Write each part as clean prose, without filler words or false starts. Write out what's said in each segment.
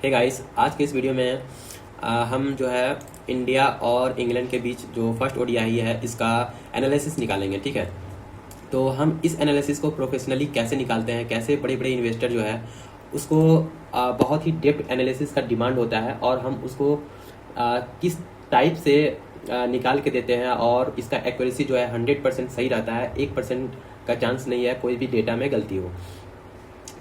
Hey guys, आज के इस वीडियो में हम जो है इंडिया और इंग्लैंड के बीच जो फर्स्ट ओडीआई है इसका एनालिसिस निकालेंगे। ठीक है, तो हम इस एनालिसिस को प्रोफेशनली कैसे निकालते हैं, कैसे बड़े बड़े इन्वेस्टर जो है उसको बहुत ही डेप्थ एनालिसिस का डिमांड होता है और हम उसको किस टाइप से निकाल के देते हैं और इसका एक्यूरेसी जो है 100% सही रहता है। 1% का चांस नहीं है कोई भी डेटा में गलती हो।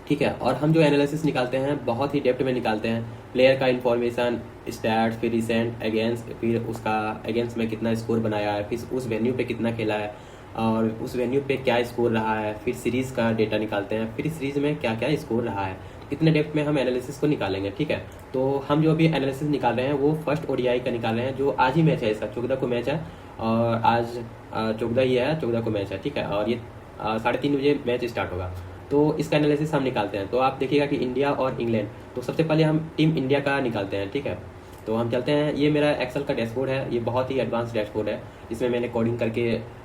ठीक है, और हम जो एनालिसिस निकालते हैं बहुत ही डेप्थ में निकालते हैं। प्लेयर का इन्फॉर्मेशन, स्टैट्स, फिर रिसेंट अगेंस्ट, फिर उसका अगेंस्ट में कितना स्कोर बनाया है, फिर उस वेन्यू पे कितना खेला है और उस वेन्यू पे क्या स्कोर रहा है, फिर सीरीज़ का डेटा निकालते हैं, फिर सीरीज़ में क्या क्या स्कोर रहा है। इतने डेप्थ में हम एनालिसिस को निकालेंगे। ठीक है, तो हम जो अभी एनालिसिस निकाल रहे हैं वो फर्स्ट ओडीआई का निकाल रहे हैं जो आज ही मैच है, इसका 14 को मैच है और आज 14 ही है, 14 को मैच है। ठीक है, और ये 3:30 बजे मैच स्टार्ट होगा। तो इसका एनालिसिस हम निकालते हैं। तो आप देखिएगा कि इंडिया और इंग्लैंड, तो सबसे पहले हम टीम इंडिया का निकालते हैं। ठीक है, तो हम चलते हैं। ये मेरा एक्सेल का डैशबोर्ड है, ये बहुत ही एडवांस डैशबोर्ड है। इसमें मैंने कोडिंग करके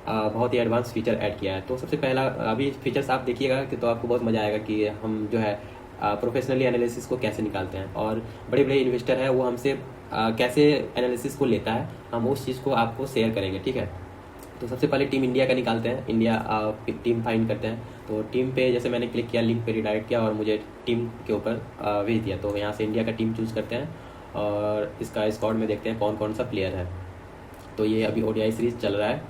बहुत ही एडवांस फीचर ऐड किया है। तो सबसे पहला अभी फीचर्स आप देखिएगा कि तो आपको बहुत मज़ा आएगा कि हम जो है प्रोफेशनली एनालिसिस को कैसे निकालते हैं और बड़े बड़े इन्वेस्टर है वो हमसे कैसे एनालिसिस को लेता है, हम उस चीज़ को आपको शेयर करेंगे। ठीक है, तो सबसे पहले टीम इंडिया का निकालते हैं। इंडिया टीम फाइंड करते हैं। तो टीम पे जैसे मैंने क्लिक किया, लिंक पे रिडायरेक्ट किया और मुझे टीम के ऊपर भेज दिया। तो यहाँ से इंडिया का टीम चूज़ करते हैं और इसका स्क्वाड में देखते हैं कौन कौन सा प्लेयर है। तो ये अभी ओडीआई सीरीज चल रहा है।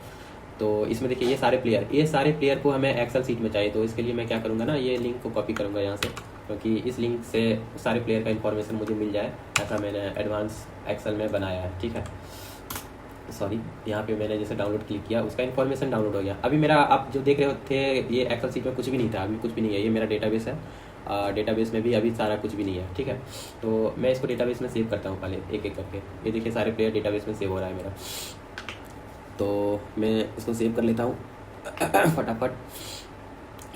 तो इसमें देखिए ये सारे प्लेयर को हमें एक्सेल सीट में चाहिए। तो इसके लिए मैं क्या करूँगा ना, ये लिंक को कॉपी करूँगा यहाँ से, क्योंकि इस लिंक से सारे प्लेयर का इन्फॉर्मेशन मुझे मिल जाए, ऐसा मैंने एडवांस एक्सेल में बनाया है। ठीक है, सॉरी, यहाँ पे मैंने जैसे डाउनलोड क्लिक किया उसका इन्फॉर्मेशन डाउनलोड हो गया। अभी मेरा आप जो देख रहे थे ये एक्सेल सीट में कुछ भी नहीं था, अभी कुछ भी नहीं है। ये मेरा डेटाबेस है, डेटाबेस में भी अभी सारा कुछ भी नहीं है। ठीक है, तो मैं इसको डेटाबेस में सेव करता हूँ पहले एक एक करके। ये देखिए सारे प्लेयर डेटाबेस में सेव हो रहा है मेरा, तो मैं इसको सेव कर लेता हूँ फटाफट।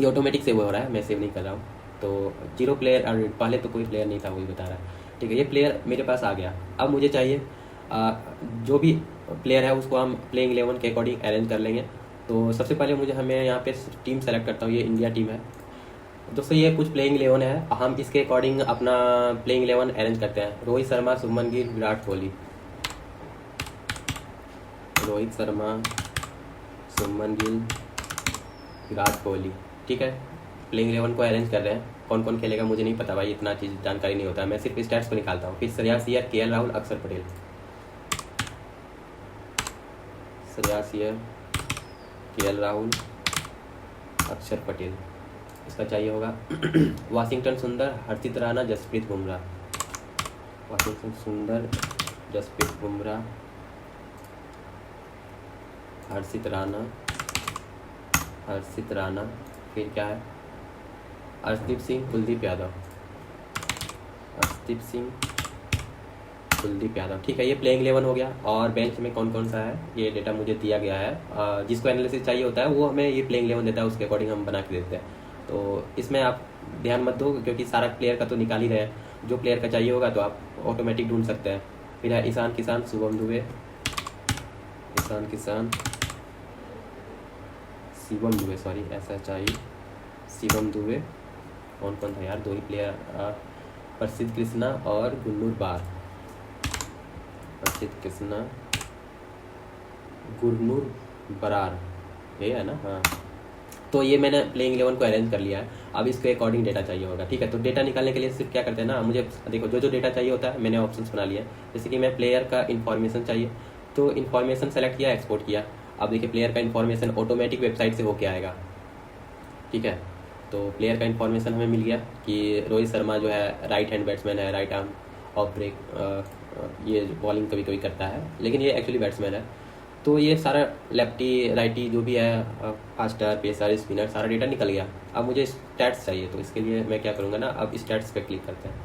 ये ऑटोमेटिक सेव हो रहा है, मैं सेव नहीं कर रहा हूँ। तो 0 प्लेयर, और पहले तो कोई प्लेयर नहीं था वही बता रहा है। ठीक है, ये प्लेयर मेरे पास आ गया। अब मुझे चाहिए जो भी प्लेयर है उसको हम प्लेइंग 11 के अकॉर्डिंग अरेंज कर लेंगे। तो सबसे पहले हमें यहाँ पे टीम सेलेक्ट करता हूँ। ये इंडिया टीम है दोस्तों, ये कुछ प्लेइंग 11 है, हम इसके अकॉर्डिंग अपना प्लेइंग 11 अरेंज करते हैं। रोहित शर्मा, शुभमन गिल, विराट कोहली। रोहित शर्मा, शुभमन गिल, विराट कोहली। ठीक है, प्लेइंग 11 को अरेंज कर रहे हैं। कौन कौन खेलेगा मुझे नहीं पता भाई, इतना चीज़ जानकारी नहीं होता है, मैं सिर्फ स्टैट्स को निकालता हूँ। फिर श्रेयस अय्यर, केएल राहुल, अक्षर पटेल। श्रेयस अय्यर, केएल राहुल, अक्षर पटेल, इसका चाहिए होगा। वाशिंगटन सुंदर, हर्षित राणा, जसप्रीत बुमराह। वाशिंगटन सुंदर, जसप्रीत बुमराह, हर्षित राणा, फिर क्या है, अर्शदीप सिंह, कुलदीप यादव। ठीक है, ये प्लेइंग 11 हो गया। और बेंच में कौन कौन सा है ये डेटा मुझे दिया गया है। जिसको एनालिसिस चाहिए होता है वो हमें ये प्लेइंग 11 देता है, उसके अकॉर्डिंग हम बना के देते हैं। तो इसमें आप ध्यान मत दो क्योंकि सारा प्लेयर का तो निकाल ही रहे हैं। जो प्लेयर का चाहिए होगा तो आप ऑटोमेटिक ढूंढ सकते हैं। फिर है ईशान किसान, शिवम दुबे, शिवम दुबे। कौन कौन था यार, 2 ही प्लेयर, प्रसिद्ध कृष्णा और गुरनूर बार। प्रसिद्ध कृष्णा, गुरनूर बरार, ये है ना। हाँ, तो ये मैंने प्लेइंग 11 को अरेंज कर लिया है। अब इसके अकॉर्डिंग डेटा चाहिए होगा। ठीक है, तो डेटा निकालने के लिए सिर्फ क्या करते हैं ना, मुझे देखो जो डेटा चाहिए होता है मैंने ऑप्शंस बना लिया। जैसे कि मैं प्लेयर का इन्फॉर्मेशन चाहिए तो इन्फॉर्मेशन सेलेक्ट किया, एक्सपोर्ट किया। अब देखिए प्लेयर का इन्फॉर्मेशन ऑटोमेटिक वेबसाइट से होके आएगा। ठीक है, तो प्लेयर का इन्फॉर्मेशन हमें मिल गया कि रोहित शर्मा जो है राइट हैंड बैट्समैन है, राइट आर्म ऑफ ब्रेक, ये बॉलिंग कभी कभी करता है लेकिन ये एक्चुअली बैट्समैन है। तो ये सारा लेफ्टी राइटी जो भी है, फास्टर, पेसर, स्पिनर, सारा डेटा निकल गया। अब मुझे स्टैट्स चाहिए, तो इसके लिए मैं क्या करूँगा ना, अब स्टैट्स पे क्लिक करते हैं।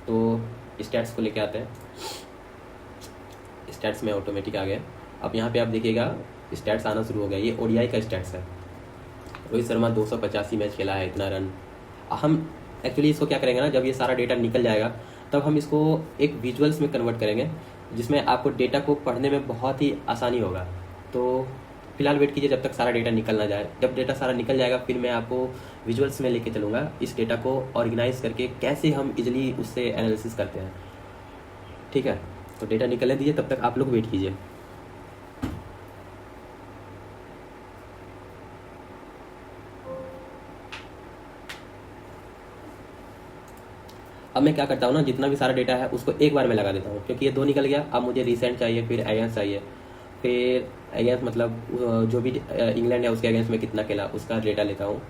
तो स्टैट्स को लेके आते हैं। स्टैट्स में ऑटोमेटिक आ गया। अब यहाँ पे आप देखिएगा स्टैट्स आना शुरू हो गया। ये ओडीआई का स्टैट्स है। रोहित शर्मा 285 मैच खेला है, इतना रन। हम एक्चुअली इसको क्या करेंगे ना, जब ये सारा डेटा निकल जाएगा तब हम इसको एक विजुअल्स में कन्वर्ट करेंगे जिसमें आपको डेटा को पढ़ने में बहुत ही आसानी होगा। तो फिलहाल वेट कीजिए जब तक सारा डेटा निकल ना जाए। जब डेटा सारा निकल जाएगा फिर मैं आपको विजुअल्स में लेके चलूँगा, इस डेटा को ऑर्गेनाइज करके कैसे हम इजीली उससे एनालिसिस करते हैं। ठीक है, तो डेटा निकलने दीजिए, तब तक आप लोग वेट कीजिए। अब मैं क्या करता हूँ ना, जितना भी सारा डेटा है उसको एक बार में लगा देता हूँ, क्योंकि ये 2 निकल गया। अब मुझे रिसेंट चाहिए, फिर अगेंस्ट चाहिए, फिर अगेंस्ट मतलब जो भी इंग्लैंड है उसके अगेंस्ट में कितना खेला उसका डेटा लेता हूँ,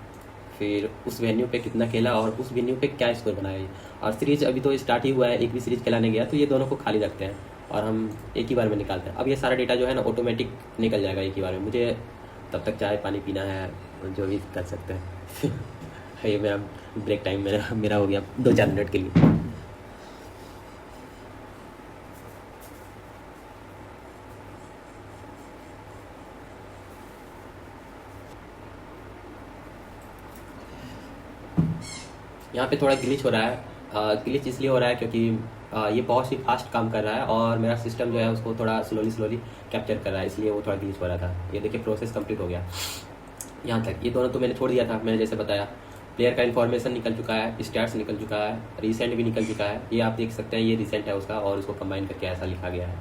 फिर उस वेन्यू पे कितना खेला और उस वेन्यू पे क्या स्कोर बनाया। और सीरीज अभी तो स्टार्ट ही हुआ है, एक भी सीरीज खिलाने गया, तो ये दोनों को खाली रखते हैं और हम एक ही बार में निकालते हैं। अब ये सारा डेटा जो है ना ऑटोमेटिक निकल जाएगा एक ही बार में। मुझे तब तक चाय पानी पीना है, जो भी कर सकते हैं। ये मेरा ब्रेक टाइम मेरा हो गया 2-4 मिनट के लिए। यहाँ पे थोड़ा ग्लिच हो रहा है। ग्लिच इसलिए हो रहा है क्योंकि ये बहुत ही फास्ट काम कर रहा है और मेरा सिस्टम जो है उसको थोड़ा स्लोली कैप्चर कर रहा है, इसलिए वो थोड़ा ग्लिच हो रहा था। ये देखिए प्रोसेस कंप्लीट हो गया यहाँ तक। ये दोनों तो मैंने छोड़ दिया था, मैंने जैसे बताया। प्लेयर का इन्फॉर्मेशन निकल चुका है, स्टैट्स निकल चुका है, रिसेंट भी निकल चुका है। ये आप देख सकते हैं, ये रिसेंट है उसका और उसको कंबाइन करके ऐसा लिखा गया है।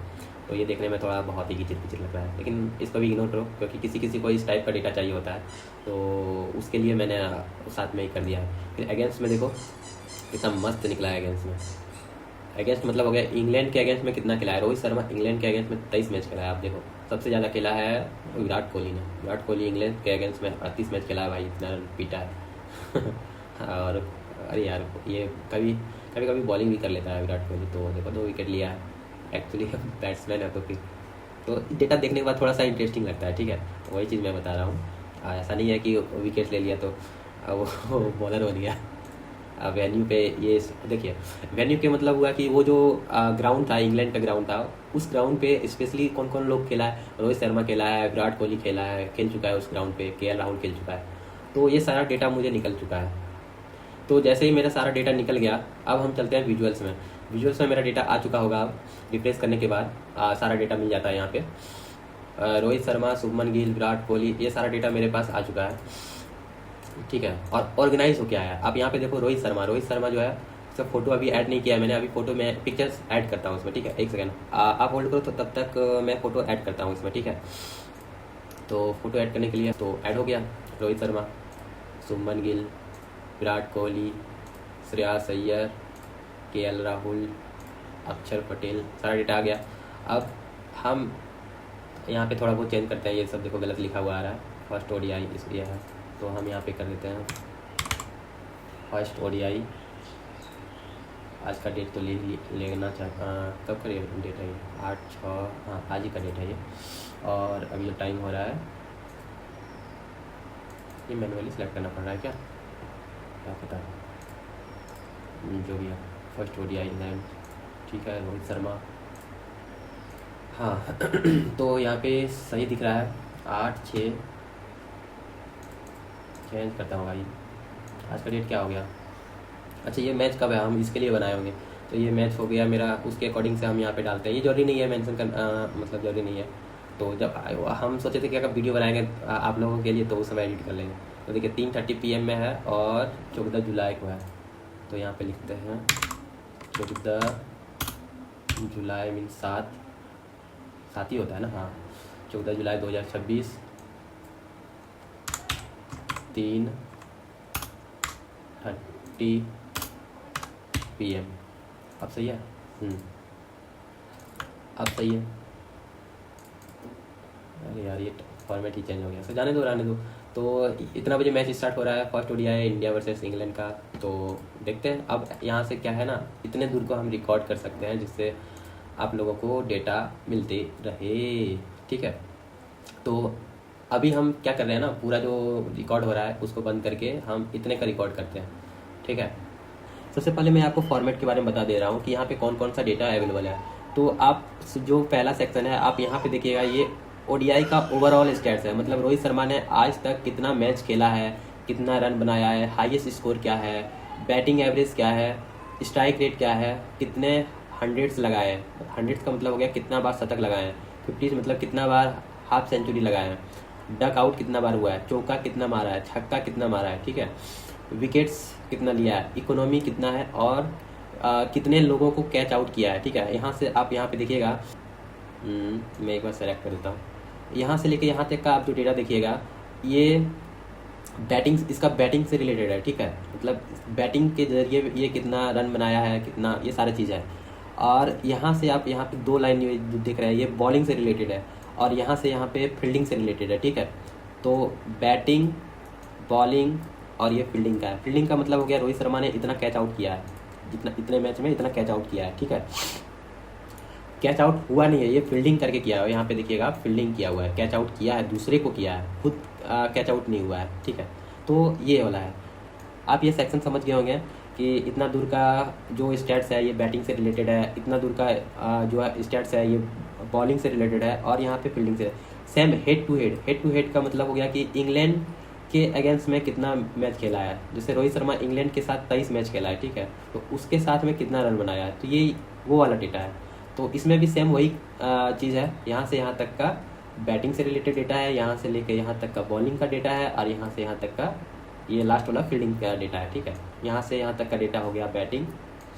तो ये देखने में थोड़ा बहुत ही किचिर लग रहा है, लेकिन इसको भी इग्नोर करो क्योंकि किसी को इस टाइप का डेटा चाहिए होता है, तो उसके लिए मैंने साथ में ही कर दिया है। फिर अगेंस्ट में देखो कितना मस्त निकला है। अगेंस्ट में, अगेंस्ट मतलब हो गया इंग्लैंड के अगेंस्ट में कितना खेला है रोहित शर्मा। इंग्लैंड के अगेंस्ट में 23 मैच खेला है। आप देखो सबसे ज़्यादा खेला है विराट कोहली ने। विराट कोहली इंग्लैंड के अगेंस्ट में 38 मैच खेला है भाई, इतना रन पीटा है। और अरे यार ये कभी बॉलिंग भी कर लेता है विराट कोहली। तो देखो 2 विकेट लिया है, एक्चुअली बैट्समैन है तो फिर तो डेटा देखने के बाद थोड़ा सा इंटरेस्टिंग लगता है। ठीक है, तो वही चीज़ मैं बता रहा हूँ। ऐसा नहीं है कि विकेट ले लिया तो वो बॉलर बन गया। वेन्यू पे ये देखिए, वेन्यू के मतलब हुआ कि वो जो ग्राउंड था, इंग्लैंड का ग्राउंड था, उस ग्राउंड पे स्पेशली कौन कौन लोग खेला है। रोहित शर्मा खेला है, विराट कोहली खेला है, खेल चुका है उस ग्राउंड पे, केएल राहुल खेल चुका है। तो ये सारा डेटा मुझे निकल चुका है। तो जैसे ही मेरा सारा डेटा निकल गया, अब हम चलते हैं विजुअल्स में। विजुअल्स में मेरा डेटा आ चुका होगा। अब रिफ्रेश करने के बाद सारा डेटा मिल जाता है यहाँ पे। रोहित शर्मा, शुभमन गिल, विराट कोहली, ये सारा डेटा मेरे पास आ चुका है। ठीक है, और ऑर्गेनाइज हो क्या है। आप यहाँ पे देखो रोहित शर्मा जो है उसका फोटो अभी ऐड नहीं किया है मैंने। अभी फोटो में पिक्चर्स ऐड करता हूँ उसमें। ठीक है, एक सेकंड आप होल्ड करो, तो तब तक मैं फोटो ऐड करता हूँ इसमें। ठीक है, तो फोटो ऐड करने के लिए तो ऐड हो गया रोहित शर्मा, शुभमन गिल, विराट कोहली, श्रेयस अय्यर, केएल राहुल, अक्षर पटेल, सारा डेटा आ गया। अब हम यहाँ पे थोड़ा बहुत चेंज करते हैं। ये सब देखो गलत लिखा हुआ आ रहा है। फर्स्ट ओडीआई इसलिए है, तो हम यहाँ पे कर देते हैं फर्स्ट ओडीआई। आज का डेट तो लेना चाहता, कब का डेट है ये? 8/6, हाँ आज ही का डेट है ये। और अभी जो टाइम हो रहा है, ये मैनुअली सेलेक्ट करना पड़ रहा है क्या पता, जो भी है। फर्स्ट ओडीआई इंग्लैंड, ठीक है, रोहित शर्मा, हाँ। तो यहाँ पे सही दिख रहा है 8/6। चेंज करता हूँ भाई, आज का डेट क्या हो गया। अच्छा ये मैच कब है, हम इसके लिए बनाए होंगे। तो ये मैच हो गया मेरा, उसके अकॉर्डिंग से हम यहाँ पे डालते हैं। ये जरूरी नहीं है मेंशन करना, मतलब जरूरी नहीं है। तो जब हम सोचे थे कि अगर वीडियो बनाएंगे आप लोगों के लिए, तो उस समय एडिट कर लेंगे। तो देखिए 3:30 PM में है और 14 जुलाई को है। तो यहाँ पे लिखते हैं 14 जुलाई मीन 7 ही होता है ना, हाँ। 14 जुलाई 2026, 3:30 PM। अब सही है, अब सही है। अरे यार ये फॉर्मेट ही चेंज हो गया, तो जाने दो। तो इतना बजे मैच स्टार्ट हो रहा है, फर्स्ट ओडीआई है इंडिया वर्सेस इंग्लैंड का। तो देखते हैं अब यहाँ से क्या है ना, इतने दूर को हम रिकॉर्ड कर सकते हैं जिससे आप लोगों को डेटा मिलते रहे। ठीक है, तो अभी हम क्या कर रहे हैं ना, पूरा जो रिकॉर्ड हो रहा है उसको बंद करके हम इतने का रिकॉर्ड करते हैं। ठीक है, सबसे पहले मैं आपको फॉर्मेट के बारे में बता दे रहा हूँ कि यहाँ पे कौन कौन सा डेटा अवेलेबल है। तो आप जो पहला सेक्शन है, आप यहाँ पे देखिएगा, ये ओडीआई का ओवरऑल स्टैट्स है। मतलब रोहित शर्मा ने आज तक कितना मैच खेला है, कितना रन बनाया है, हाईएस्ट स्कोर क्या है, बैटिंग एवरेज क्या है, स्ट्राइक रेट क्या है, कितने हंड्रेड्स लगाए हैं। हंड्रेड्स का मतलब हो गया कितना बार शतक लगाए हैं। 50 मतलब कितना बार हाफ सेंचुरी लगाए हैं। डक आउट कितना बार हुआ है, चौका कितना मारा है, छक्का कितना मारा है, ठीक है, विकेट्स कितना लिया है, इकोनॉमी कितना है, और कितने लोगों को कैच आउट किया है, ठीक है। यहाँ से आप यहाँ पे देखिएगा, मैं एक बार सेलेक्ट कर देता हूँ, यहाँ से लेके यहाँ तक का आप जो डेटा देखिएगा, ये बैटिंग, इसका बैटिंग से रिलेटेड है, ठीक है, मतलब बैटिंग के जरिए ये कितना रन बनाया है, कितना, ये सारी चीज़ है। और यहाँ से आप यहाँ पे 2 लाइन ये जो दिख रहा है, ये बॉलिंग से रिलेटेड है, और यहाँ से यहाँ पे फील्डिंग से रिलेटेड है, ठीक है। तो बैटिंग, बॉलिंग और ये फील्डिंग का है। फील्डिंग का मतलब हो गया रोहित शर्मा ने इतना कैच आउट किया है, जितना इतने मैच में इतना कैच आउट किया है, ठीक है। कैच आउट हुआ नहीं है, ये फील्डिंग करके किया है, यहाँ पे देखिएगा फील्डिंग किया हुआ है, कैच आउट किया है, दूसरे को किया है, खुद कैच आउट नहीं हुआ है, ठीक है। तो ये वाला है, आप ये सेक्शन समझ गए होंगे कि इतना दूर का जो स्टैट्स है ये बैटिंग से रिलेटेड है, इतना दूर का जो है स्टैट्स है ये बॉलिंग से रिलेटेड है, और यहाँ पे फील्डिंग से। Same head to head, head to head का मतलब हो गया कि इंग्लैंड के अगेंस्ट में कितना मैच खेला है, जैसे रोहित शर्मा इंग्लैंड के साथ 23 मैच खेला है, ठीक है, तो उसके साथ में कितना रन बनाया है, तो ये वो वाला डेटा है। तो इसमें भी सेम वही चीज़ है, यहाँ से यहाँ तक का बैटिंग से रिलेटेड डेटा है, यहाँ से लेकर यहाँ तक का बॉलिंग का डेटा है, और यहाँ से यहाँ तक का ये लास्ट वाला फील्डिंग का डेटा है, ठीक है। यहाँ से यहाँ तक का डेटा हो गया बैटिंग,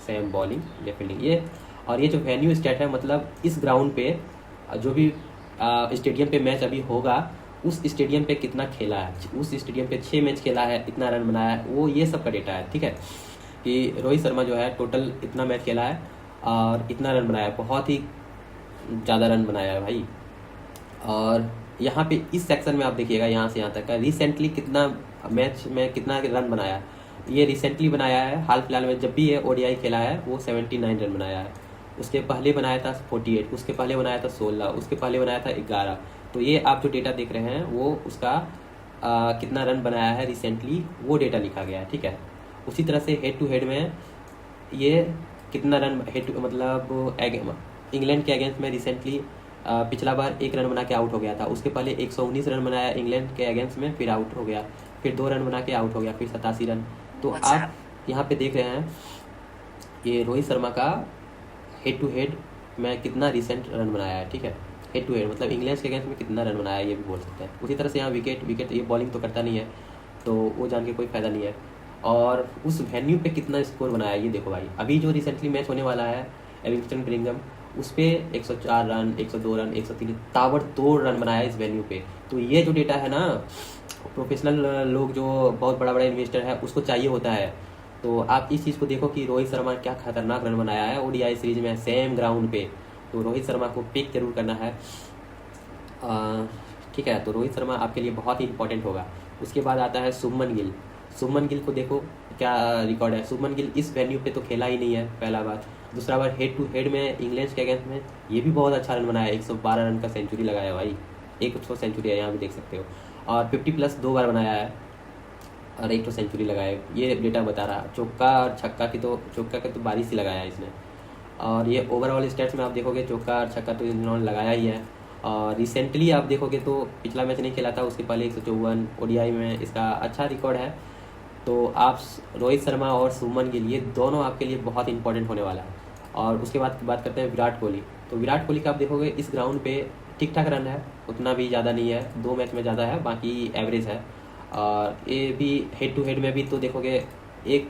सेम बॉलिंग, ये फील्डिंग, ये। और ये जो वेन्यू स्टेट है, मतलब इस ग्राउंड पे जो भी स्टेडियम पे मैच अभी होगा, उस स्टेडियम पे कितना खेला है, उस स्टेडियम पे 6 मैच खेला है, इतना रन बनाया है, वो ये सब का डेटा है, ठीक है। कि रोहित शर्मा जो है टोटल इतना मैच खेला है और इतना रन बनाया है, बहुत ही ज़्यादा रन बनाया है भाई। और यहाँ पे इस सेक्शन में आप देखिएगा, यहाँ से यहाँ तक का रिसेंटली कितना मैच में कितना रन बनाया, ये रिसेंटली बनाया है, हाल फिलहाल में जब भी ये ओडीआई खेला है वो 79 रन बनाया है। उसके पहले बनाया था 48, उसके पहले बनाया था 16, उसके पहले बनाया था 11। तो ये आप जो डेटा देख रहे हैं वो उसका कितना रन बनाया है रिसेंटली, वो डेटा लिखा गया है, ठीक है। उसी तरह से हेड टू हेड में ये कितना रन हेड मतलब इंग्लैंड के अगेंस्ट में रिसेंटली पिछला बार 1 रन बना के आउट हो गया था, उसके पहले 119 रन बनाया इंग्लैंड के अगेंस्ट में, फिर आउट हो गया, फिर 2 रन बना के आउट हो गया, फिर 87 रन। तो आप यहाँ पे देख रहे हैं ये रोहित शर्मा का हेड टू हेड में कितना रिसेंट रन बनाया है, ठीक है। हेड टू हेड मतलब इंग्लैंड के अगेंस्ट में कितना रन बनाया है ये भी बोल सकते हैं। उसी तरह से यहाँ विकेट ये बॉलिंग तो करता नहीं है, तो वो जान के कोई फायदा नहीं है। और उस वेन्यू पे कितना स्कोर बनाया है ये देखो भाई, अभी जो रिसेंटली मैच होने वाला है एविंगस्टन ब्रिंघम, उस पर 104 रन, 102 रन, 103 ताबड़तोड़ रन बनाया है इस वेन्यू पे। तो ये जो डेटा है ना, प्रोफेशनल लोग जो बहुत बड़ा बड़ा इन्वेस्टर है उसको चाहिए होता है। तो आप इस चीज़ को देखो कि रोहित शर्मा क्या खतरनाक रन बनाया है ओडीआई सीरीज में सेम ग्राउंड पे। तो रोहित शर्मा को पिक जरूर करना है, ठीक है। तो रोहित शर्मा आपके लिए बहुत ही इंपॉर्टेंट होगा। उसके बाद आता है शुभमन गिल। शुभमन गिल को देखो क्या रिकॉर्ड है, शुभमन गिल इस वेन्यू पे तो खेला ही नहीं है पहला बार, दूसरा बार हेड टू हेड में इंग्लैंड के अगेंस्ट में ये भी बहुत अच्छा रन बनाया, 112 रन का सेंचुरी लगाया भाई, एक तो सेंचुरी है यहाँ भी देख सकते हो, और 50+ 2 बार बनाया है और एक तो सेंचुरी लगाया, ये डेटा बता रहा। चौका और छक्का की तो चौका का तो बारिश ही लगाया है इसने। और ये ओवरऑल स्टैट्स में आप देखोगे चौका और छक्का तो इन्होंने लगाया ही है। और रिसेंटली आप देखोगे तो पिछला मैच नहीं खेला था, उसके पहले 154 ओडीआई में इसका अच्छा रिकॉर्ड है। तो आप रोहित शर्मा और शुभमन गिल ये दोनों आपके लिए बहुत इंपॉर्टेंट होने वाला है। और उसके बाद बात करते हैं विराट कोहली। तो विराट कोहली का आप देखोगे इस ग्राउंड पे ठीक ठाक रन है, उतना भी ज़्यादा नहीं है, 2 मैच में ज़्यादा है, बाकी एवरेज है। और ये भी हेड टू हेड में भी तो देखोगे 1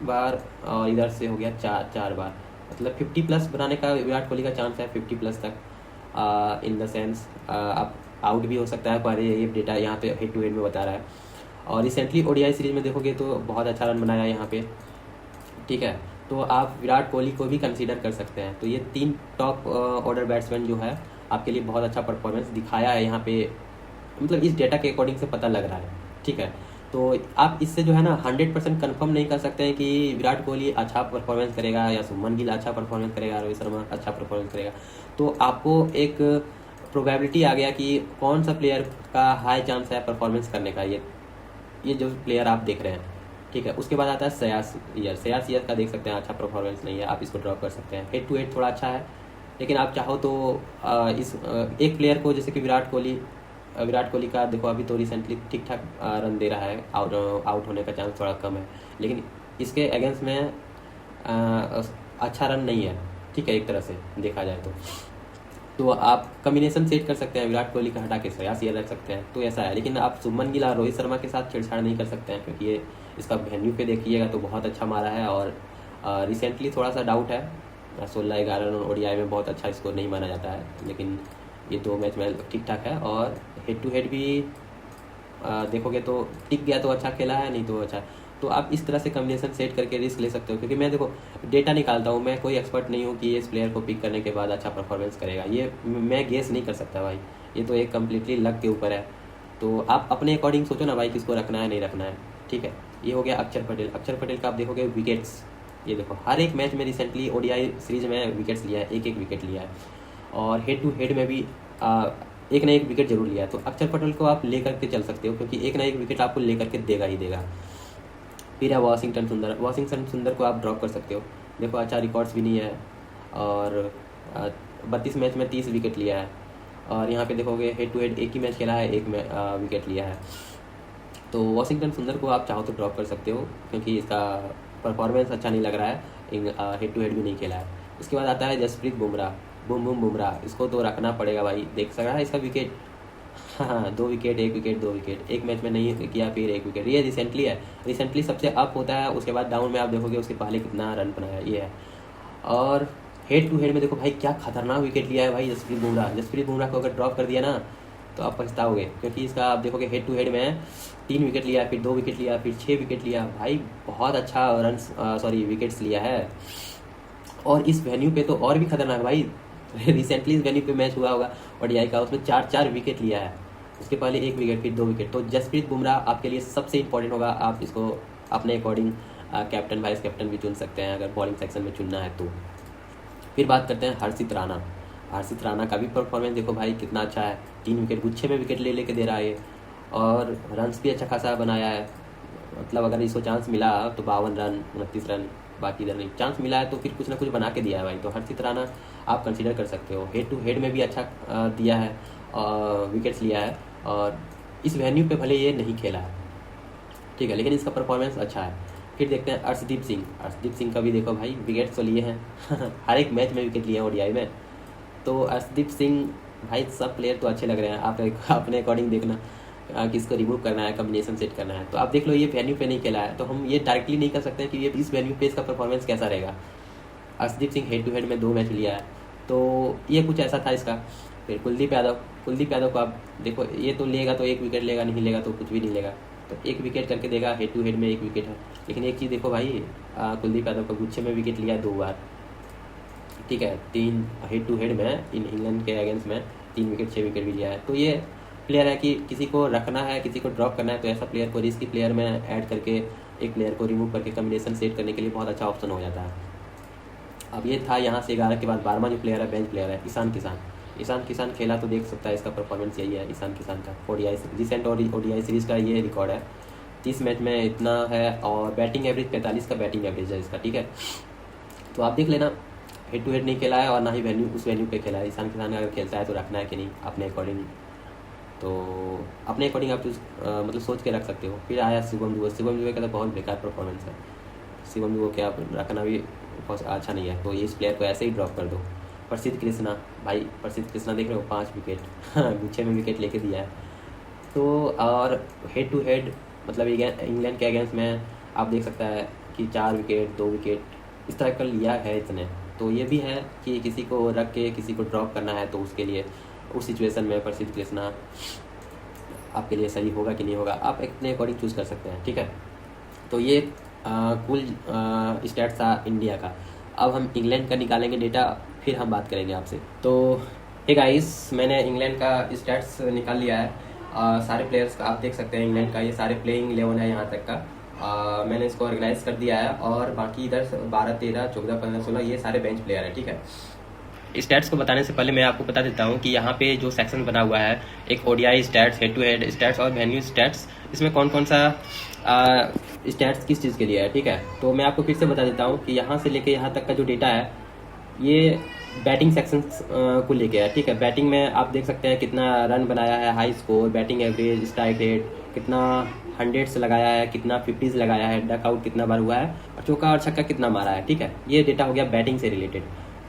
बार और इधर से हो गया 4 बार, मतलब 50+ बनाने का विराट कोहली का चांस है, 50+ तक। इन द सेंस आप आउट भी हो सकता है, पर ये डेटा यहाँ पे हेड टू हेड में बता रहा है। और रिसेंटली ओडीआई सीरीज में देखोगे तो बहुत अच्छा रन बनाया यहाँ पे, ठीक है। तो आप विराट कोहली को भी कंसीडर कर सकते हैं। तो ये 3 टॉप ऑर्डर बैट्समैन जो है आपके लिए बहुत अच्छा परफॉर्मेंस दिखाया है यहाँ पे, मतलब इस डेटा के अकॉर्डिंग से पता लग रहा है, ठीक है। तो आप इससे जो है ना 100% कंफर्म नहीं कर सकते हैं कि विराट कोहली अच्छा परफॉर्मेंस करेगा या शुभमन गिल अच्छा परफॉर्मेंस करेगा, रोहित शर्मा अच्छा परफॉर्मेंस करेगा। तो आपको एक प्रोबेबिलिटी आ गया कि कौन सा प्लेयर का हाई चांस है परफॉर्मेंस करने का, ये जो प्लेयर आप देख रहे हैं, ठीक है। उसके बाद आता है श्रेयस अय्यर का देख सकते हैं अच्छा परफॉर्मेंस नहीं है, आप इसको ड्रॉप कर सकते हैं। हेड टू हेड थोड़ा अच्छा है, लेकिन आप चाहो तो एक प्लेयर को जैसे कि विराट कोहली का देखो अभी तो रिसेंटली ठीक ठाक रन दे रहा है, आउट होने का चांस थोड़ा कम है, लेकिन इसके अगेंस्ट में अच्छा रन नहीं है, ठीक है, एक तरह से देखा जाए तो। तो आप कम्बिनेशन सेट कर सकते हैं, विराट कोहली का हटा के श्रेयस अय्यर रख सकते हैं, तो ऐसा है। लेकिन आप शुभमन गिल और रोहित शर्मा के साथ छेड़छाड़ नहीं कर सकते हैं, क्योंकि ये इसका वेन्यू पे देखिएगा तो बहुत अच्छा मारा है। और रिसेंटली थोड़ा सा डाउट है, 16-11 रन ओडीआई में बहुत अच्छा स्कोर नहीं माना जाता है, लेकिन ये 2 मैच में ठीक ठाक है। और हेड टू हेड भी देखोगे तो टिक गया तो अच्छा खेला है, नहीं तो अच्छा। तो आप इस तरह से कम्बिनेशन सेट करके रिस्क ले सकते हो, क्योंकि मैं देखो डेटा निकालता हूँ, मैं कोई एक्सपर्ट नहीं हूँ कि इस प्लेयर को पिक करने के बाद अच्छा परफॉर्मेंस करेगा, ये मैं गेस नहीं कर सकता भाई, ये तो एक कम्प्लीटली लक के ऊपर है। तो आप अपने अकॉर्डिंग सोचो ना भाई, किसको रखना है नहीं रखना है, ठीक है। ये हो गया अक्षर पटेल। अक्षर पटेल का आप देखोगे विकेट्स, ये देखो हर एक मैच में रिसेंटली ओडीआई सीरीज में विकेट्स लिया है, एक एक विकेट लिया है। और हेड टू हेड में भी एक ना एक विकेट जरूर लिया है। तो अक्षर पटेल को आप लेकर के चल सकते हो, क्योंकि एक ना एक विकेट आपको लेकर के देगा ही देगा। फिर है वाशिंगटन सुंदर। वाशिंगटन सुंदर को आप ड्रॉप कर सकते हो, देखो अच्छा रिकॉर्ड्स भी नहीं है, और 32 मैच में 30 विकेट लिया है। और यहाँ पे देखोगे हेड टू हेड एक ही मैच खेला है, एक में विकेट लिया है। तो वाशिंगटन सुंदर को आप चाहो तो ड्रॉप कर सकते हो, क्योंकि इसका परफॉर्मेंस अच्छा नहीं लग रहा है, हेड टू हेड भी नहीं खेला है। उसके बाद आता है जसप्रीत बुमराह, बूम बूम बुमराह, इसको तो रखना पड़ेगा भाई। देख सक रहा है इसका विकेट, हाँ 2 विकेट 1 विकेट 2 विकेट, एक मैच में नहीं किया फिर 1 विकेट, ये रिसेंटली है। रिसेंटली सबसे अप होता है, उसके बाद डाउन में आप देखोगे उसके पहले कितना रन बनाया, ये है। और हेड टू हेड में देखो भाई क्या खतरनाक विकेट लिया है भाई जसप्रीत बुमराह। जसप्रीत बुमराह को अगर ड्रॉप कर दिया ना तो आप पछताओगे, क्योंकि इसका आप देखोगे हेड टू हेड में 3 विकेट लिया, फिर 2 विकेट लिया, फिर 6 विकेट लिया, भाई बहुत अच्छा विकेट्स लिया है। और इस वेन्यू पे तो और भी खतरनाक भाई, रिसेंटली इस वेन्यू पे मैच हुआ होगा ओडीआई का, उसमें 4 विकेट लिया है, उसके पहले 1 विकेट फिर 2 विकेट। तो जसप्रीत बुमराह आपके लिए सबसे इंपॉर्टेंट होगा, आप इसको अपने अकॉर्डिंग कैप्टन वाइस कैप्टन भी चुन सकते हैं, अगर बॉलिंग सेक्शन में चुनना है तो। फिर बात करते हैं हर्षित राणा। हर्षित राणा का भी परफॉर्मेंस देखो भाई कितना अच्छा है, 3 विकेट गुच्छे में विकेट ले लेके दे रहा है ये, और रन्स भी अच्छा खासा बनाया है। मतलब अगर इसको चांस मिला तो 52 रन 29 रन, बाकी इधर नहीं चांस मिला है तो फिर कुछ ना कुछ बना के दिया है भाई। तो हर्षित राणा आप कंसीडर कर सकते हो, हेड टू हेड में भी अच्छा दिया है, विकेट्स लिया है, और इस वेन्यू पे भले ये नहीं खेला है, ठीक है, लेकिन इसका परफॉर्मेंस अच्छा है। फिर देखते हैं अर्शदीप सिंह। अर्शदीप सिंह का भी देखो भाई विकेट तो लिए हैं हर एक मैच में विकेट लिए हैं ओडीआई में। तो अर्शदीप सिंह भाई सब प्लेयर तो अच्छे लग रहे हैं, आप अपने अकॉर्डिंग देखना किसको रिमूव करना है, कम्बिनेशन सेट करना है। तो आप देख लो ये वेन्यू पे नहीं खेला है, तो हम ये डायरेक्टली नहीं कर सकते कि ये इस वेन्यू पे इसका परफॉर्मेंस कैसा रहेगा। Arshdeep Singh head to head में 2 मैच लिया है, तो ये कुछ ऐसा था इसका। फिर कुलदीप यादव। कुलदीप यादव को आप देखो, ये तो लेगा तो 1 विकेट लेगा, नहीं लेगा तो कुछ भी नहीं लेगा, तो 1 विकेट करके देगा, हेड टू हेड में 1 विकेट है। लेकिन एक चीज़ देखो भाई, कुलदीप यादव को गुच्छे में विकेट लिया 2 बार, ठीक है, 3 हेड टू हेड में इंग्लैंड के अगेंस्ट में 3 विकेट 6 विकेट भी लिया है। तो ये प्लेयर है कि किसी को रखना है किसी को ड्रॉप करना है, तो ऐसा प्लेयर को रिस्की प्लेयर में ऐड करके एक प्लेयर को रिमूव करके कम्बिनेशन सेट करने के लिए बहुत अच्छा ऑप्शन हो जाता है। अब ये था यहाँ से 11 के बाद 12वां जो प्लेयर है बेंच प्लेयर है ईशान किशन। ईशान किशन खेला तो देख सकता है, इसका परफॉर्मेंस यही है ईशान किशन का। ओडीआई रिसेंट ओडीआई सीरीज का ये रिकॉर्ड है, 30 मैच में इतना है, और बैटिंग एवरेज 45 का बैटिंग एवरेज है इसका, ठीक है। तो आप देख लेना, हेड टू हेड नहीं खेला है और ना ही वेन्यू उस वेन्यू पे खेला है। ईशान किशन अगर खेलता है तो रखना है कि नहीं अपने अकॉर्डिंग, तो अपने अकॉर्डिंग आप मतलब सोच के रख सकते हो। फिर आया शिवम दुबे। शिवम दुबे का तो बहुत बेकार परफॉर्मेंस है, शिवम दुबे के आप रखना भी बहुत अच्छा नहीं है, तो ये इस प्लेयर को ऐसे ही ड्रॉप कर दो। प्रसिद्ध कृष्णा भाई, प्रसिद्ध कृष्णा देख रहे हो 5 विकेट गुच्छे में विकेट लेके दिया है। तो और हेड टू हेड मतलब इंग्लैंड के अगेंस्ट में आप देख सकता है कि 4 विकेट 2 विकेट इस तरह का लिया है इतने। तो ये भी है कि किसी को रख के किसी को ड्रॉप करना है तो उसके लिए उस सिचुएशन में प्रसिद्ध कृष्णा आपके लिए सही होगा कि नहीं होगा, आप अपने अकॉर्डिंग चूज़ कर सकते हैं, ठीक है। तो ये कुल स्टैट्स था इंडिया का। अब हम इंग्लैंड का निकालेंगे डेटा, फिर हम बात करेंगे आपसे। तो हे गाइस, मैंने इंग्लैंड का स्टैट्स निकाल लिया है, सारे प्लेयर्स का आप देख सकते हैं। इंग्लैंड का ये सारे प्लेइंग 11 है यहाँ तक का, मैंने इसको ऑर्गेनाइज कर दिया है, और बाकी इधर 12 13 14 15 16 ये सारे बेंच प्लेयर है, ठीक है। स्टैट्स को बताने से पहले मैं आपको बता देता हूँ कि यहाँ पे जो सेक्शन बना हुआ है, एक ODI stats, head to head stats और वेन्यू स्टैट्स, इसमें कौन कौन सा स्टैट्स किस चीज़ के लिए है, ठीक है। तो मैं आपको फिर से बता देता हूँ कि यहाँ से लेके यहाँ तक का जो डेटा है ये बैटिंग सेक्शन को लेके है, ठीक है। बैटिंग में आप देख सकते हैं कितना रन बनाया है, high score, batting average, strike rate, कितना 100s लगाया है, कितना 50s लगाया है, डक आउट कितना बार हुआ है, और चौका और छक्का कितना मारा है, ठीक है। ये डेटा हो गया बैटिंग से रिलेटेड।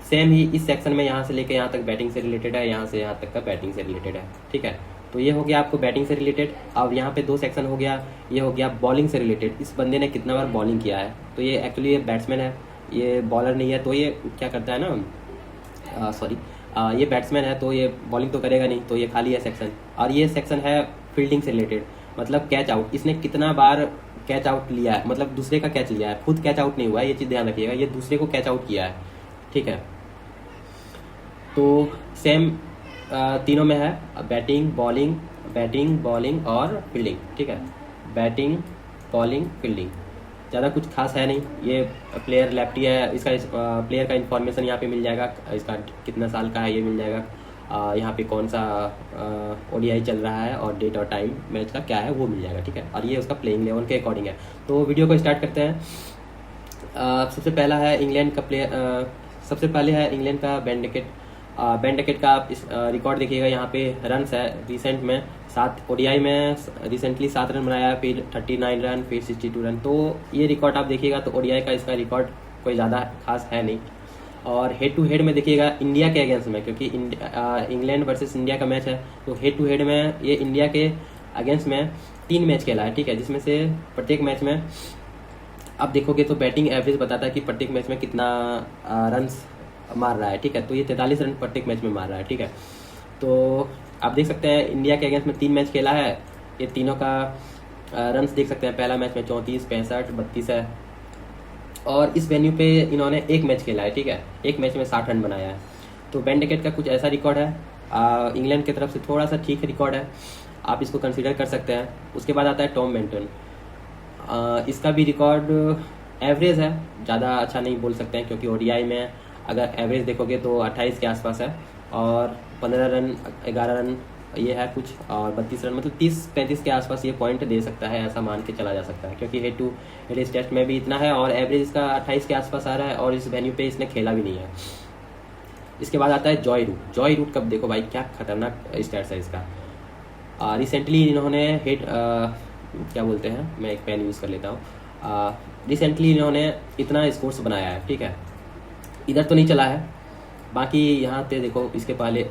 सेम ही इस सेक्शन में यहाँ से लेके यहाँ तक बैटिंग से रिलेटेड है, यहाँ से यहाँ तक का बैटिंग से रिलेटेड है, ठीक है। तो ये हो गया आपको बैटिंग से रिलेटेड। अब यहाँ पे 2 सेक्शन हो गया, ये हो गया बॉलिंग से रिलेटेड, इस बंदे ने कितना बार बॉलिंग किया है। तो ये एक्चुअली ये बैट्समैन है, ये बॉलर नहीं है। तो ये क्या करता है ना, सॉरी, ये बैट्समैन है तो ये बॉलिंग तो करेगा नहीं, तो ये खाली है सेक्शन। और ये सेक्शन है फील्डिंग से रिलेटेड, मतलब कैच आउट, इसने कितना बार कैच आउट लिया है, मतलब दूसरे का कैच लिया है, खुद कैच आउट नहीं हुआ है, ये चीज़ ध्यान रखिएगा, ये दूसरे को कैच आउट किया है, ठीक है। तो सेम तीनों में है, बैटिंग बॉलिंग और फील्डिंग, ठीक है। बैटिंग बॉलिंग फील्डिंग, ज़्यादा कुछ खास है नहीं। ये प्लेयर लेफ्टी है, इसका प्लेयर का इन्फॉर्मेशन यहाँ पे मिल जाएगा, इसका कितना साल का है ये मिल जाएगा, यहाँ पे कौन सा ओडीआई चल रहा है और डेट और टाइम मैच का क्या है वो मिल जाएगा, ठीक है। और ये उसका प्लेइंग लेवल के अकॉर्डिंग है। तो वीडियो को स्टार्ट करते हैं। सबसे पहला है इंग्लैंड का प्लेयर, सबसे पहले है इंग्लैंड का बेन डकेट का आप इस रिकॉर्ड देखिएगा। यहाँ पे रन्स है, रिसेंट में 7 ओडीआई में रिसेंटली 7 रन बनाया, फिर 39 रन, फिर 62 रन। तो ये रिकॉर्ड आप देखिएगा तो ओडीआई का इसका रिकॉर्ड कोई ज़्यादा खास है नहीं। और हेड टू हेड में देखिएगा इंडिया के अगेंस्ट में, क्योंकि इंग्लैंड वर्सेस इंडिया का मैच है, तो हेड टू हेड में ये इंडिया के अगेंस्ट में 3 मैच खेला है, ठीक है। जिसमें से प्रत्येक मैच में आप देखोगे तो बैटिंग एवरेज बताता है कि प्रत्येक मैच में कितना रन्स मार रहा है, ठीक है। तो ये 43 रन प्रत्येक मैच में मार रहा है, ठीक है। तो आप देख सकते हैं इंडिया के अगेंस्ट में 3 मैच खेला है, ये तीनों का रन्स देख सकते हैं। पहला मैच में 34, 65, 32 है। और इस वेन्यू पे इन्होंने 1 मैच खेला है, ठीक है, 1 मैच में 60 रन बनाया है। तो बेन डकेट का कुछ ऐसा रिकॉर्ड है, इंग्लैंड की तरफ से थोड़ा सा ठीक रिकॉर्ड है, आप इसको कंसीडर कर सकते हैं। उसके बाद आता है टॉम बेंटन, इसका भी रिकॉर्ड एवरेज है, ज़्यादा अच्छा नहीं बोल सकते हैं, क्योंकि ओडीआई में अगर एवरेज देखोगे तो 28 के आसपास है, और 15 रन 11 रन ये है कुछ, और 32 रन, मतलब 30-35 के आसपास ये पॉइंट दे सकता है, ऐसा मान के चला जा सकता है, क्योंकि हेड टू हेड इस टेस्ट में भी इतना है और एवरेज इसका 28 के आसपास आ रहा है, और इस वेन्यू पे इसने खेला भी नहीं है। इसके बाद आता है जॉय रूट कब देखो भाई, क्या खतरनाक स्टैट्स है इसका। रिसेंटली इन्होंने हेड क्या बोलते हैं, मैं एक पेन यूज़ कर लेता हूँ। रिसेंटली इन्होंने इतना स्कोर्स बनाया है, ठीक है, इधर तो नहीं चला है, बाकी यहाँ पे देखो इसके पहले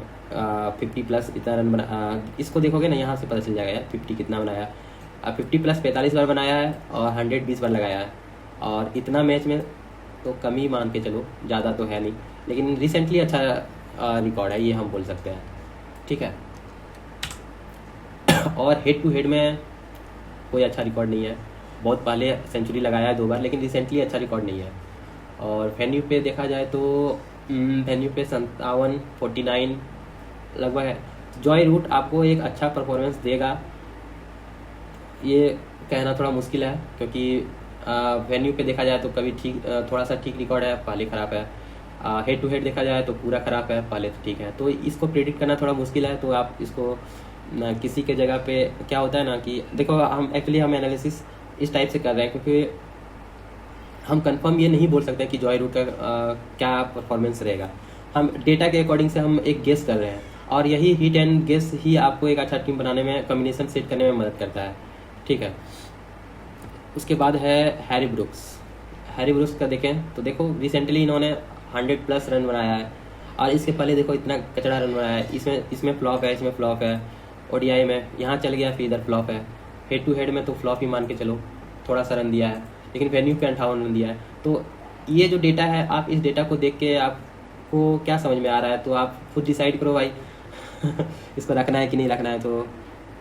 50+ इतना रन बना, इसको देखोगे ना यहाँ से पता चल जाएगा यार 50 कितना बनाया। 50+ 45 बार बनाया है और 120 बार लगाया है, और इतना मैच में तो कम ही मान के चलो, ज़्यादा तो है नहीं, लेकिन रिसेंटली अच्छा रिकॉर्ड है ये हम बोल सकते हैं, ठीक है। और हेड टू हेड में कोई अच्छा रिकॉर्ड नहीं है, बहुत पहले सेंचुरी लगाया है 2 बार, लेकिन रिसेंटली अच्छा रिकॉर्ड नहीं है। और वेन्यू पे देखा जाए तो वेन्यू पे 57, 49 लगभग है। जॉय रूट आपको एक अच्छा परफॉर्मेंस देगा ये कहना थोड़ा मुश्किल है, क्योंकि वेन्यू पे देखा जाए तो कभी ठीक, थोड़ा सा ठीक रिकॉर्ड है, पहले ख़राब है। हेड टू हेड देखा जाए तो पूरा ख़राब है, पहले तो ठीक है। तो इसको प्रेडिक्ट करना थोड़ा मुश्किल है, तो आप इसको किसी के जगह पे क्या होता है ना कि देखो हम एनालिसिस इस टाइप से कर रहे हैं, क्योंकि हम कंफर्म ये नहीं बोल सकते कि जॉय रूट का क्या परफॉर्मेंस रहेगा। हम डेटा के अकॉर्डिंग से हम एक गेस कर रहे हैं, और यही हिट एंड गेस ही आपको एक अच्छा टीम बनाने में, कॉम्बिनेशन सेट करने में मदद करता है, ठीक है। उसके बाद है हैरी ब्रुक्स का देखें तो देखो रिसेंटली इन्होंने 100+ रन बनाया है, और इसके पहले देखो इतना कचड़ा रन बनाया है। इसमें फ्लॉप है, ओडीआई में यहाँ चल गया, फिर इधर फ्लॉप है। हेड टू हेड में तो फ्लॉप ही मान के चलो, थोड़ा सा रन दिया है, लेकिन वेन्यू पे 58 रन दिया है। तो ये जो डेटा है, आप इस डेटा को देख के आपको क्या समझ में आ रहा है तो आप खुद डिसाइड करो भाई इसको रखना है कि नहीं रखना है, तो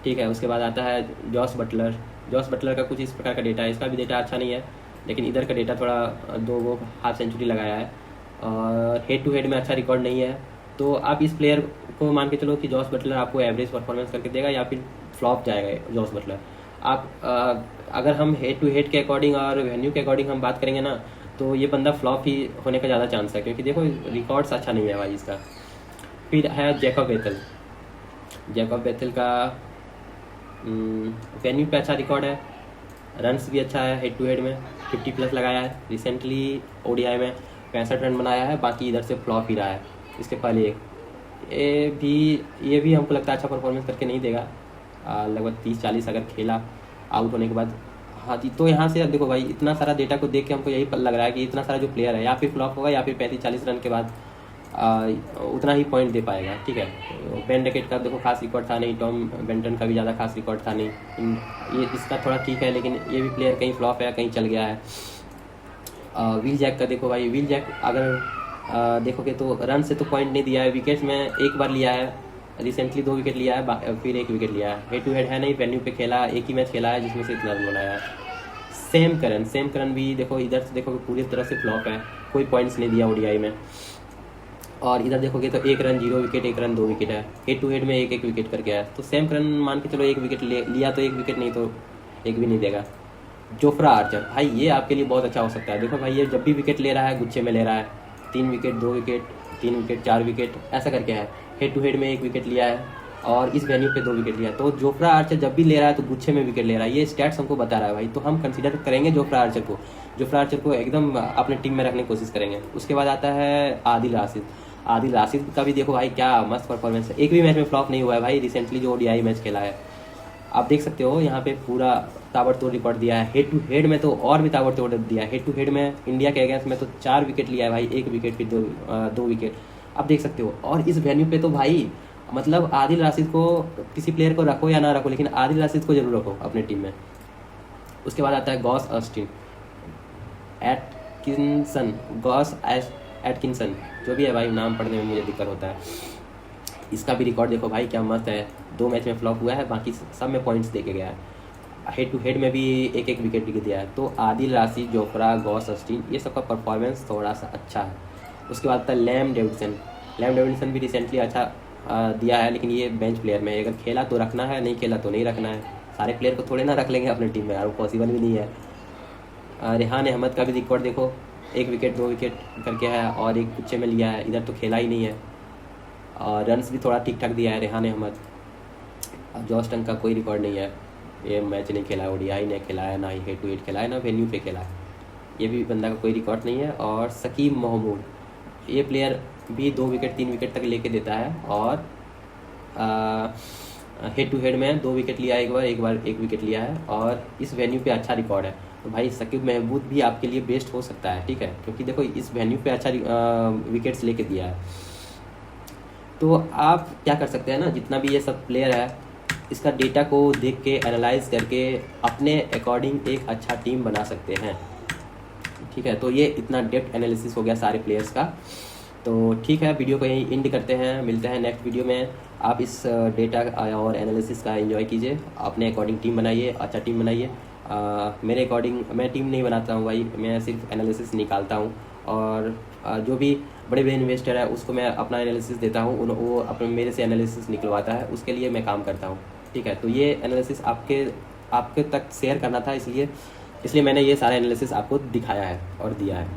ठीक है। उसके बाद आता है जॉस बटलर का कुछ इस प्रकार का डेटा है, इसका भी डेटा अच्छा नहीं है, लेकिन इधर का डेटा थोड़ा 2 हाफ सेंचुरी लगाया है, और हेड टू हेड में अच्छा रिकॉर्ड नहीं है। तो आप इस प्लेयर को मान के चलो कि जॉस बटलर आपको एवरेज परफॉर्मेंस करके देगा, या फिर फ्लॉप जाएगा जॉस बटलर। आप अगर हम हेड टू हेड के अकॉर्डिंग और वेन्यू के अकॉर्डिंग हम बात करेंगे ना, तो ये बंदा फ्लॉप ही होने का ज़्यादा चांस है, क्योंकि देखो रिकॉर्ड्स अच्छा नहीं है भाई इसका। फिर है जैकब बेथल का वेन्यू पे अच्छा रिकॉर्ड है, रन्स भी अच्छा है, हेड टू हेड में 50+ लगाया है, रिसेंटली ओडीआई में 65 रन बनाया है, बाकी इधर से फ्लॉप ही रहा है। इसके पहले ये भी हमको लगता है अच्छा परफॉर्मेंस करके नहीं देगा, लगभग 30-40 अगर खेला आउट होने के बाद। हाँ जी, तो यहाँ से अब देखो भाई इतना सारा डेटा को देख के हमको यही लग रहा है कि इतना सारा जो प्लेयर है या फिर फ्लॉप होगा, या फिर 35-40 रन के बाद उतना ही पॉइंट दे पाएगा, ठीक है। बेन डकेट का देखो खास रिकॉर्ड था नहीं, टॉम बेंटन का भी ज़्यादा खास रिकॉर्ड था नहीं, ये इसका थोड़ा ठीक है, लेकिन ये भी प्लेयर कहीं फ्लॉप है, कहीं चल गया है। विल जैक का देखो भाई, विल जैक अगर देखोगे तो रन से तो पॉइंट नहीं दिया है, विकेट्स में एक बार लिया है, रिसेंटली 2 विकेट लिया है, फिर 1 विकेट लिया है। हेड टू हेड है नहीं, वेन्यू पे खेला, एक ही मैच खेला है जिसमें से इतना रन बनाया है। सेम करन भी देखो, इधर से देखोगे पूरी तरह से फ्लॉप है, कोई पॉइंट्स नहीं दिया ओडीआई में। और इधर देखोगे तो 1 रन 0 विकेट, 1 रन 2 विकेट है, हेड टू हेड में 1 विकेट करके है। तो सेम करन मान के चलो 1 विकेट लिया तो 1 विकेट, नहीं तो 1 भी नहीं देगा। जोफ्रा आर्चर भाई ये आपके लिए बहुत अच्छा हो सकता है। देखो भाई ये जब भी विकेट ले रहा है गुच्छे में ले रहा है, 3 विकेट 2 विकेट 3 विकेट 4 विकेट ऐसा करके है। हेड टू हेड में 1 विकेट लिया है और इस वेन्यू पे 2 विकेट लिया है। तो जोफ्रा आर्चर जब भी ले रहा है तो गुच्छे में विकेट ले रहा है, ये स्टैट्स हमको बता रहा है भाई। तो हम कंसीडर करेंगे जोफ्रा आर्चर को एकदम अपने टीम में रखने की कोशिश करेंगे। उसके बाद आता है आदिल राशिद का भी देखो भाई क्या मस्त परफॉर्मेंस है, एक भी मैच में फ्लॉप नहीं हुआ है भाई, रिसेंटली जो ओडीआई मैच खेला है। आप देख सकते हो यहाँ पे पूरा ताबड़तोड़ रिकॉर्ड दिया है। हेड टू हेड में तो और भी ताबड़तोड़ दिया है। हेड टू हेड में इंडिया के अगेंस्ट में तो 4 विकेट लिया है भाई, 1 विकेट फिर 2 विकेट, आप देख सकते हो। और इस वेन्यू पे तो भाई मतलब आदिल राशिद को, किसी प्लेयर को रखो या ना रखो, लेकिन आदिल राशिद को जरूर रखो अपने टीम में। उसके बाद आता है गॉस एटकिंसन, जो भी है भाई, नाम पढ़ने में मुझे दिक्कत होता है। इसका भी रिकॉर्ड देखो भाई क्या मस्त है, 2 मैच में फ्लॉप हुआ है, बाकी सब में पॉइंट्स देके गया है। हेड टू हेड में भी 1 विकेट दिया है। तो Adil Rashid, Jofra, Gauss Austin, ये सबका परफॉर्मेंस थोड़ा सा अच्छा है। उसके बाद आता है लैम डेविडसन भी रिसेंटली अच्छा दिया है, लेकिन ये बेंच प्लेयर में, अगर खेला तो रखना है, नहीं खेला तो नहीं रखना है। सारे प्लेयर को थोड़े ना रख लेंगे अपने टीम में यार, वो पॉसिबल भी नहीं है। रेहान अहमद का भी रिकॉर्ड देखो, 1 विकेट 2 विकेट करके है और 1 गुच्छे में लिया है, इधर तो खेला ही नहीं है। और रन्स भी थोड़ा ठीक ठाक दिया है रेहान अहमद। जॉस टंग का कोई रिकॉर्ड नहीं है, ये मैच नहीं खेला, ओडीआई नहीं खेला है, ना ही हेड टू हेड खेला है, ना वेन्यू पे खेला है, ये भी बंदा का कोई रिकॉर्ड नहीं है। और सकीब महमूद, ये प्लेयर भी 2 विकेट 3 विकेट तक लेके देता है और हेड टू हेड में 2 विकेट लिया है, एक बार 1 विकेट लिया है और इस वेन्यू पे अच्छा रिकॉर्ड है। तो भाई सकीब महमूद भी आपके लिए बेस्ट हो सकता है, ठीक है, क्योंकि देखो इस वेन्यू पे अच्छा विकेट्स लेके दिया है। तो आप क्या कर सकते हैं ना, जितना भी ये सब प्लेयर है इसका डेटा को देख के एनालाइज करके अपने अकॉर्डिंग एक अच्छा टीम बना सकते हैं, ठीक है। तो ये इतना डेप्थ एनालिसिस हो गया सारे प्लेयर्स का। तो ठीक है, वीडियो को यहीं एंड करते हैं, मिलते हैं नेक्स्ट वीडियो में। आप इस डेटा और एनालिसिस का एंजॉय कीजिए, अपने अकॉर्डिंग टीम बनाइए, अच्छा टीम बनाइए। मेरे अकॉर्डिंग मैं टीम नहीं बनाता हूँ भाई, मैं सिर्फ एनालिसिस निकालता हूँ और जो भी बड़े बड़े इन्वेस्टर है उसको मैं अपना एनालिसिस देता हूँ, वो अपने मेरे से एनालिसिस निकलवाता है, उसके लिए मैं काम करता हूँ, ठीक है। तो ये एनालिसिस आपके तक शेयर करना था, इसलिए मैंने ये सारा एनालिसिस आपको दिखाया है और दिया है।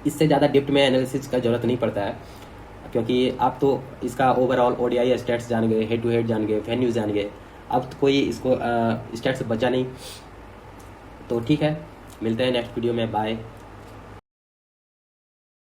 इससे ज़्यादा डेप्थ में एनालिसिस का ज़रूरत नहीं पड़ता है, क्योंकि आप तो इसका ओवरऑल ओडीआई स्टैट्स जान गए, हेड टू हेड जान गए, वेन्यूज जान गए, अब तो कोई इसको स्टैट्स बचा नहीं। तो ठीक है, मिलते हैं नेक्स्ट वीडियो में, बाय।